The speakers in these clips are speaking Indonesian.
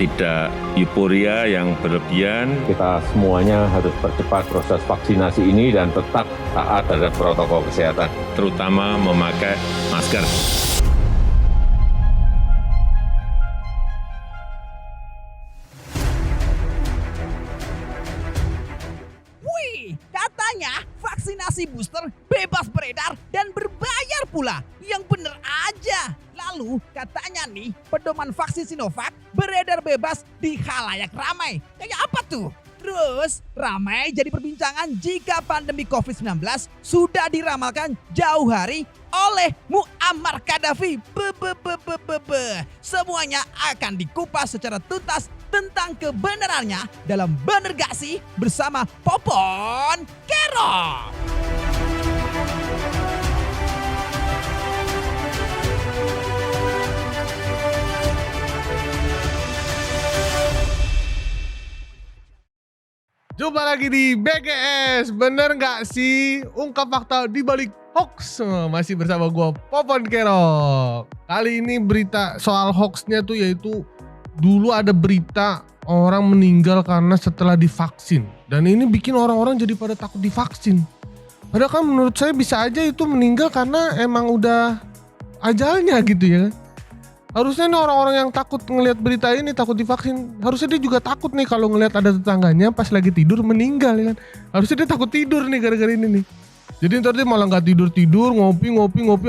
tidak euforia yang berlebihan. Kita semuanya harus percepat proses vaksinasi ini dan tetap taat terhadap protokol kesehatan. Terutama memakai masker. Wih, katanya vaksinasi booster bebas beredar dan berbayar pula. Yang bener aja. Lalu katanya nih, pedoman vaksin Sinovac beredar bebas di khalayak ramai. Kayak apa tuh? Terus ramai jadi perbincangan jika pandemi COVID-19 sudah diramalkan jauh hari oleh Muammar Gaddafi. Semuanya akan dikupas secara tuntas tentang kebenarannya dalam Bener Gak Sih bersama Popon Kero. Jumpa lagi di BGS, bener nggak sih? Ungkap fakta di balik hoax. Masih bersama gue Popon Kero. Kali ini berita soal hoaxnya tuh yaitu dulu ada berita orang meninggal karena setelah divaksin. Dan ini bikin orang-orang jadi pada takut divaksin. Padahal kan menurut saya bisa aja itu meninggal karena emang udah ajalnya gitu ya. Harusnya nih orang-orang yang takut ngelihat berita ini, takut divaksin, harusnya dia juga takut nih kalau ngelihat ada tetangganya pas lagi tidur meninggal ya kan. Harusnya dia takut tidur nih gara-gara ini nih. Jadi ntar dia malah gak tidur-tidur, ngopi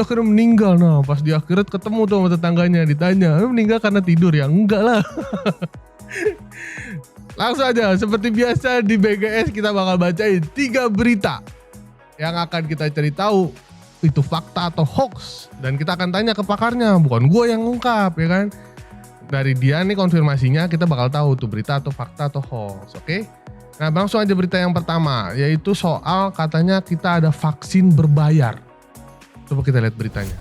akhirnya meninggal. Nah pas di akhirat ketemu tuh sama tetangganya, ditanya, meninggal karena tidur ya? Enggak lah. Langsung aja, seperti biasa di BGS kita bakal bacain 3 berita yang akan kita cari tahu itu fakta atau hoax, dan kita akan tanya ke pakarnya, bukan gue yang ngungkap ya kan. Dari dia nih konfirmasinya kita bakal tahu tuh berita atau fakta atau hoax. Oke. Nah langsung aja berita yang pertama, yaitu soal katanya kita ada vaksin berbayar. Coba kita lihat beritanya.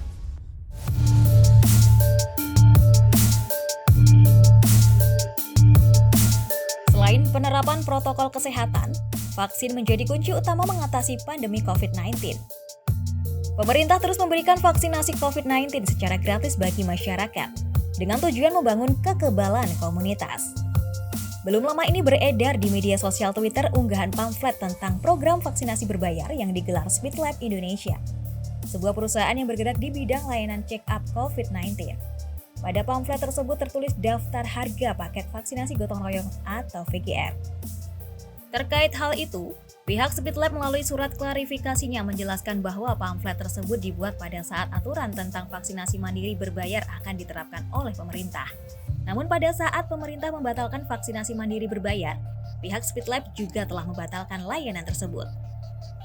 Selain penerapan protokol kesehatan, vaksin menjadi kunci utama mengatasi pandemi COVID-19. Pemerintah terus memberikan vaksinasi COVID-19 secara gratis bagi masyarakat dengan tujuan membangun kekebalan komunitas. Belum lama ini beredar di media sosial Twitter unggahan pamflet tentang program vaksinasi berbayar yang digelar Speedlab Indonesia, sebuah perusahaan yang bergerak di bidang layanan check-up COVID-19. Pada pamflet tersebut tertulis daftar harga paket vaksinasi gotong royong atau VGR. Terkait hal itu, pihak Speedlab melalui surat klarifikasinya menjelaskan bahwa pamflet tersebut dibuat pada saat aturan tentang vaksinasi mandiri berbayar akan diterapkan oleh pemerintah. Namun pada saat pemerintah membatalkan vaksinasi mandiri berbayar, pihak Speedlab juga telah membatalkan layanan tersebut.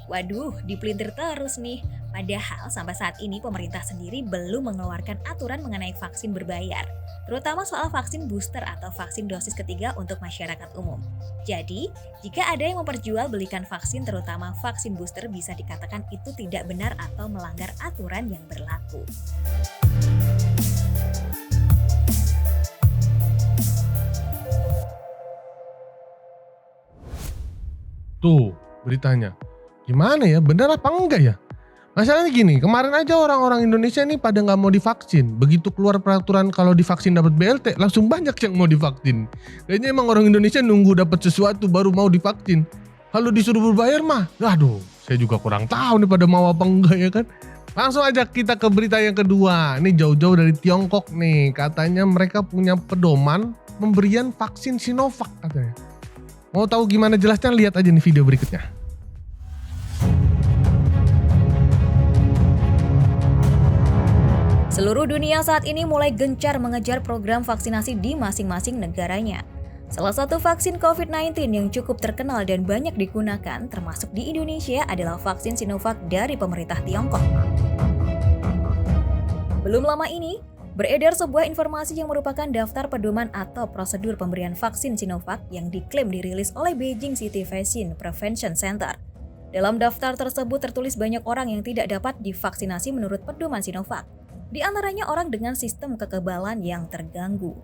Waduh, dipelintir terus nih. Padahal sampai saat ini pemerintah sendiri belum mengeluarkan aturan mengenai vaksin berbayar, terutama soal vaksin booster atau vaksin dosis ketiga untuk masyarakat umum. Jadi, jika ada yang memperjualbelikan vaksin terutama vaksin booster bisa dikatakan itu tidak benar atau melanggar aturan yang berlaku. Tuh beritanya. Gimana ya, benar apa enggak ya? Masalahnya gini, kemarin aja orang-orang Indonesia nih pada gak mau divaksin. Begitu keluar peraturan kalau divaksin dapat BLT, langsung banyak yang mau divaksin. Kayaknya emang orang Indonesia nunggu dapat sesuatu baru mau divaksin. Kalau disuruh berbayar mah, aduh, saya juga kurang tahu nih pada mau apa enggak ya kan. Langsung aja kita ke berita yang kedua. Ini jauh-jauh dari Tiongkok nih. Katanya mereka punya pedoman pemberian vaksin Sinovac katanya. Mau tahu gimana jelasnya? Lihat aja nih video berikutnya. Seluruh dunia saat ini mulai gencar mengejar program vaksinasi di masing-masing negaranya. Salah satu vaksin COVID-19 yang cukup terkenal dan banyak digunakan termasuk di Indonesia adalah vaksin Sinovac dari pemerintah Tiongkok. Belum lama ini, beredar sebuah informasi yang merupakan daftar pedoman atau prosedur pemberian vaksin Sinovac yang diklaim dirilis oleh Beijing City Vaccine Prevention Center. Dalam daftar tersebut tertulis banyak orang yang tidak dapat divaksinasi menurut pedoman Sinovac. Di antaranya orang dengan sistem kekebalan yang terganggu.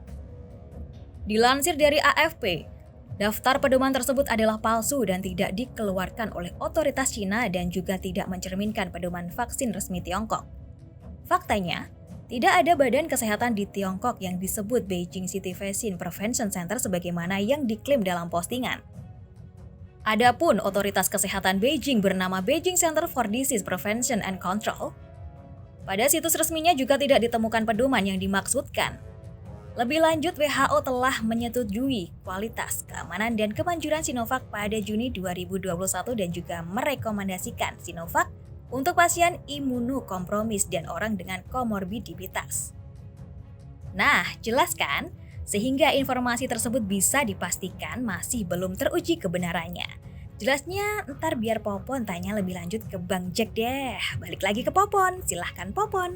Dilansir dari AFP, daftar pedoman tersebut adalah palsu dan tidak dikeluarkan oleh otoritas Cina dan juga tidak mencerminkan pedoman vaksin resmi Tiongkok. Faktanya, Tidak ada badan kesehatan di Tiongkok yang disebut Beijing City Vaccine Prevention Center sebagaimana yang diklaim dalam postingan. Adapun otoritas kesehatan Beijing bernama Beijing Center for Disease Prevention and Control. Pada situs resminya juga tidak ditemukan pedoman yang dimaksudkan. Lebih lanjut, WHO telah menyetujui kualitas, keamanan, dan kemanjuran Sinovac pada Juni 2021 dan juga merekomendasikan Sinovac untuk pasien imunokompromis dan orang dengan komorbiditas. Nah, jelas kan? Sehingga informasi tersebut bisa dipastikan masih belum teruji kebenarannya. Jelasnya ntar biar Popon tanya lebih lanjut ke Bang Jack deh. Balik lagi ke Popon, silahkan Popon.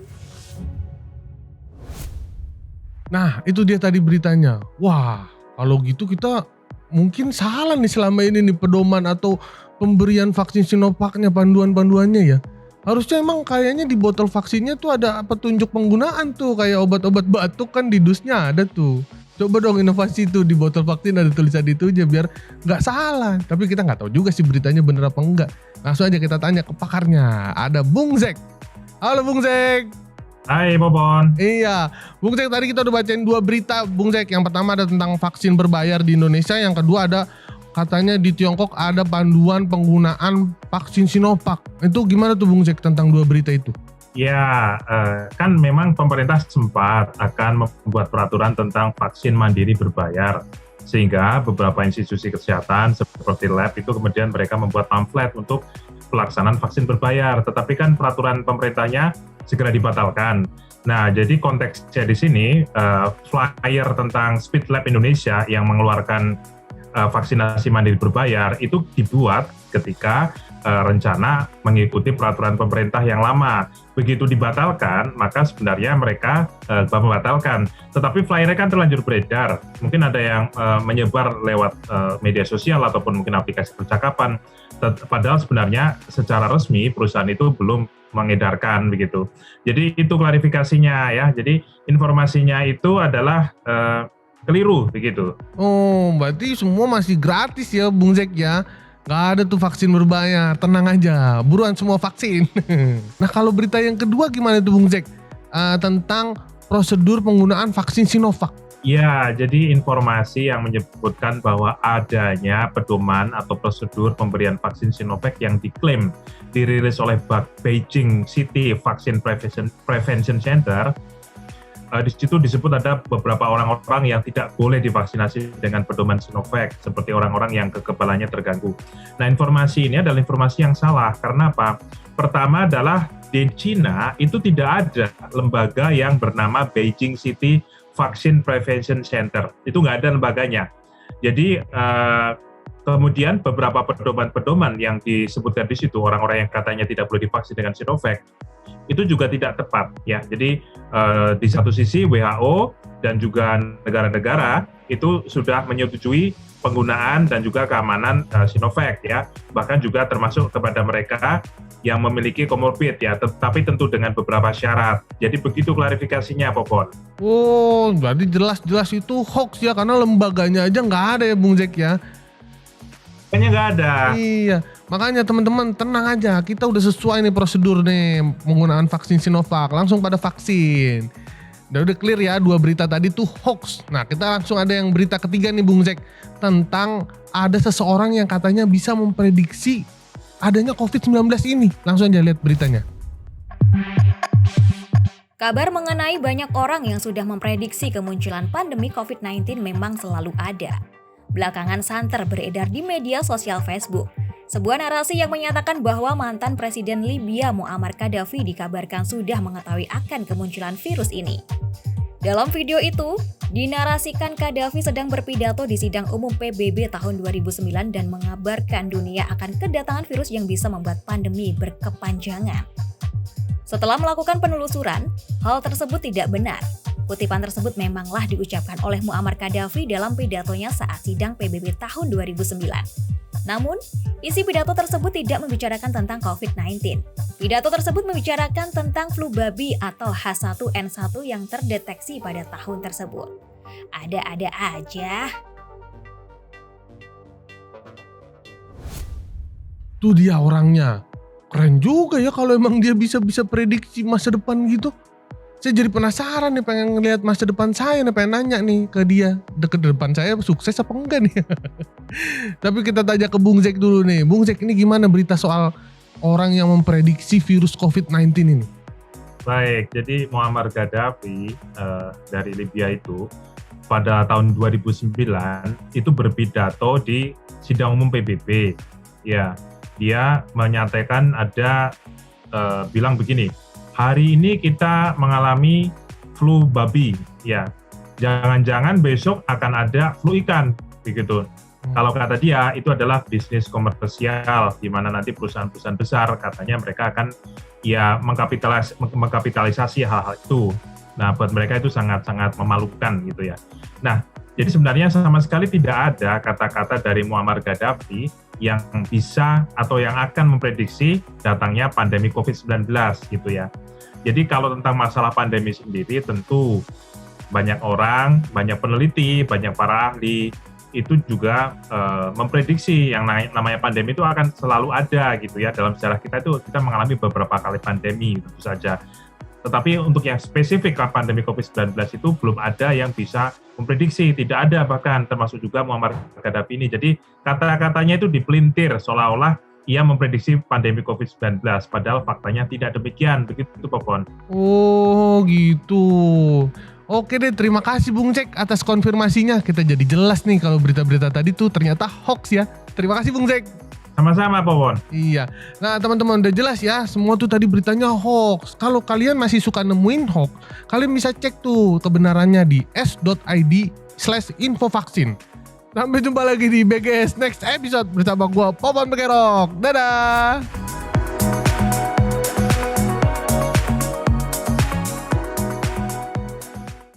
Nah, itu dia tadi beritanya. Wah, kalau gitu kita mungkin salah nih selama ini nih pedoman atau pemberian vaksin Sinovacnya, panduan-panduannya ya. Harusnya emang kayaknya di botol vaksinnya tuh ada petunjuk penggunaan tuh, kayak obat-obat batuk kan di dusnya ada tuh. Coba dong inovasi tuh di botol vaksin ada tulisan itu aja biar nggak salah. Tapi kita nggak tahu juga sih beritanya bener apa enggak. Langsung aja kita tanya ke pakarnya. Ada Bung Zek. Halo Bung Zek. Hai Popon. Iya, Bung Zek tadi kita udah bacain 2 berita Bung Zek. Yang pertama ada tentang vaksin berbayar di Indonesia, yang kedua ada katanya di Tiongkok ada panduan penggunaan vaksin Sinovac. Itu gimana tuh Bung Zek tentang 2 berita itu? Ya, kan memang pemerintah sempat akan membuat peraturan tentang vaksin mandiri berbayar. Sehingga beberapa institusi kesehatan seperti lab itu kemudian mereka membuat pamflet untuk pelaksanaan vaksin berbayar. Tetapi kan peraturan pemerintahnya segera dibatalkan. Nah, jadi konteksnya di sini flyer tentang Speed Lab Indonesia yang mengeluarkan vaksinasi mandiri berbayar itu dibuat ketika rencana mengikuti peraturan pemerintah yang lama. Begitu dibatalkan, maka sebenarnya mereka membatalkan. Tetapi flyernya kan terlanjur beredar. Mungkin ada yang menyebar lewat media sosial ataupun mungkin aplikasi percakapan. Padahal sebenarnya secara resmi perusahaan itu belum mengedarkan begitu. Jadi itu klarifikasinya ya. Jadi informasinya itu adalah keliru begitu. Oh, berarti semua masih gratis ya Bung Zek ya. Gak ada tuh vaksin berbayar, tenang aja, buruan semua vaksin. Nah kalau berita yang kedua gimana tuh Bung Zek? Tentang prosedur penggunaan vaksin Sinovac. Ya, jadi informasi yang menyebutkan bahwa adanya pedoman atau prosedur pemberian vaksin Sinovac yang diklaim dirilis oleh Beijing City Vaccine Prevention Center. Di situ disebut ada beberapa orang-orang yang tidak boleh divaksinasi dengan pedoman Sinovac, seperti orang-orang yang kekebalannya terganggu. Nah, informasi ini adalah informasi yang salah. Karena apa? Pertama adalah di China itu tidak ada lembaga yang bernama Beijing City Vaccine Prevention Center. Itu nggak ada lembaganya. Jadi kemudian beberapa pedoman-pedoman yang disebutkan di situ, orang-orang yang katanya tidak boleh divaksin dengan Sinovac, itu juga tidak tepat ya. Jadi di satu sisi WHO dan juga negara-negara itu sudah menyetujui penggunaan dan juga keamanan Sinovac ya. Bahkan juga termasuk kepada mereka yang memiliki komorbid ya, tetapi tentu dengan beberapa syarat. Jadi begitu klarifikasinya Popon. Oh, berarti jelas-jelas itu hoax ya, karena lembaganya aja nggak ada ya Bung Zek ya. Kayaknya nggak ada. Iya, makanya teman-teman tenang aja, kita udah sesuai nih prosedur nih penggunaan vaksin Sinovac, langsung pada vaksin. Udah clear ya 2 berita tadi tuh hoax. Nah kita langsung ada yang berita ketiga nih Bung Zek, tentang ada seseorang yang katanya bisa memprediksi adanya COVID-19 ini. Langsung aja lihat beritanya. Kabar mengenai banyak orang yang sudah memprediksi kemunculan pandemi COVID-19 memang selalu ada. Belakangan santer beredar di media sosial Facebook. Sebuah narasi yang menyatakan bahwa mantan Presiden Libya Muammar Gaddafi dikabarkan sudah mengetahui akan kemunculan virus ini. Dalam video itu, dinarasikan Gaddafi sedang berpidato di sidang umum PBB tahun 2009 dan mengabarkan dunia akan kedatangan virus yang bisa membuat pandemi berkepanjangan. Setelah melakukan penelusuran, hal tersebut tidak benar. Kutipan tersebut memanglah diucapkan oleh Muammar Gaddafi dalam pidatonya saat sidang PBB tahun 2009. Namun, isi pidato tersebut tidak membicarakan tentang COVID-19. Pidato tersebut membicarakan tentang flu babi atau H1N1 yang terdeteksi pada tahun tersebut. Ada-ada aja. Tuh dia orangnya. Keren juga ya kalau emang dia bisa prediksi masa depan gitu. Saya jadi penasaran nih, pengen ngelihat masa depan saya nih, pengen nanya nih ke dia, ke depan saya sukses apa enggak nih. Tapi kita tanya ke Bung Zack dulu nih. Bung Zack, ini gimana berita soal orang yang memprediksi virus COVID-19 ini? Baik, jadi Muammar Gaddafi dari Libya itu pada tahun 2009 itu berpidato di sidang umum PBB. Ya, dia menyatakan bilang begini, hari ini kita mengalami flu babi, ya. Jangan-jangan besok akan ada flu ikan, begitu. Kalau kata dia itu adalah bisnis komersial, di mana nanti perusahaan-perusahaan besar katanya mereka akan ya mengkapitalisasi hal-hal itu. Nah, buat mereka itu sangat-sangat memalukan gitu ya. Nah, jadi sebenarnya sama sekali tidak ada kata-kata dari Muammar Gaddafi yang bisa atau yang akan memprediksi datangnya pandemi COVID-19 gitu ya. Jadi kalau tentang masalah pandemi sendiri tentu banyak orang, banyak peneliti, banyak para ahli itu juga memprediksi yang namanya pandemi itu akan selalu ada gitu ya. Dalam sejarah kita itu kita mengalami beberapa kali pandemi tentu saja. Tetapi untuk yang spesifik pandemi COVID-19 itu belum ada yang bisa memprediksi, tidak ada bahkan termasuk juga Muammar Gaddafi ini. Jadi kata-katanya itu dipelintir seolah-olah ia memprediksi pandemi COVID-19, padahal faktanya tidak demikian, begitu Popon. Oh gitu. Oke deh, terima kasih Bung Zack atas konfirmasinya. Kita jadi jelas nih kalau berita-berita tadi tuh ternyata hoax ya. Terima kasih Bung Zack. Sama-sama Popon. Iya. Nah teman-teman udah jelas ya, semua tuh tadi beritanya hoax. Kalau kalian masih suka nemuin hoax, kalian bisa cek tuh kebenarannya di s.id/infovaksin. Sampai jumpa lagi di BGS Next episode bersama gua Popon Bekerok. Dadah.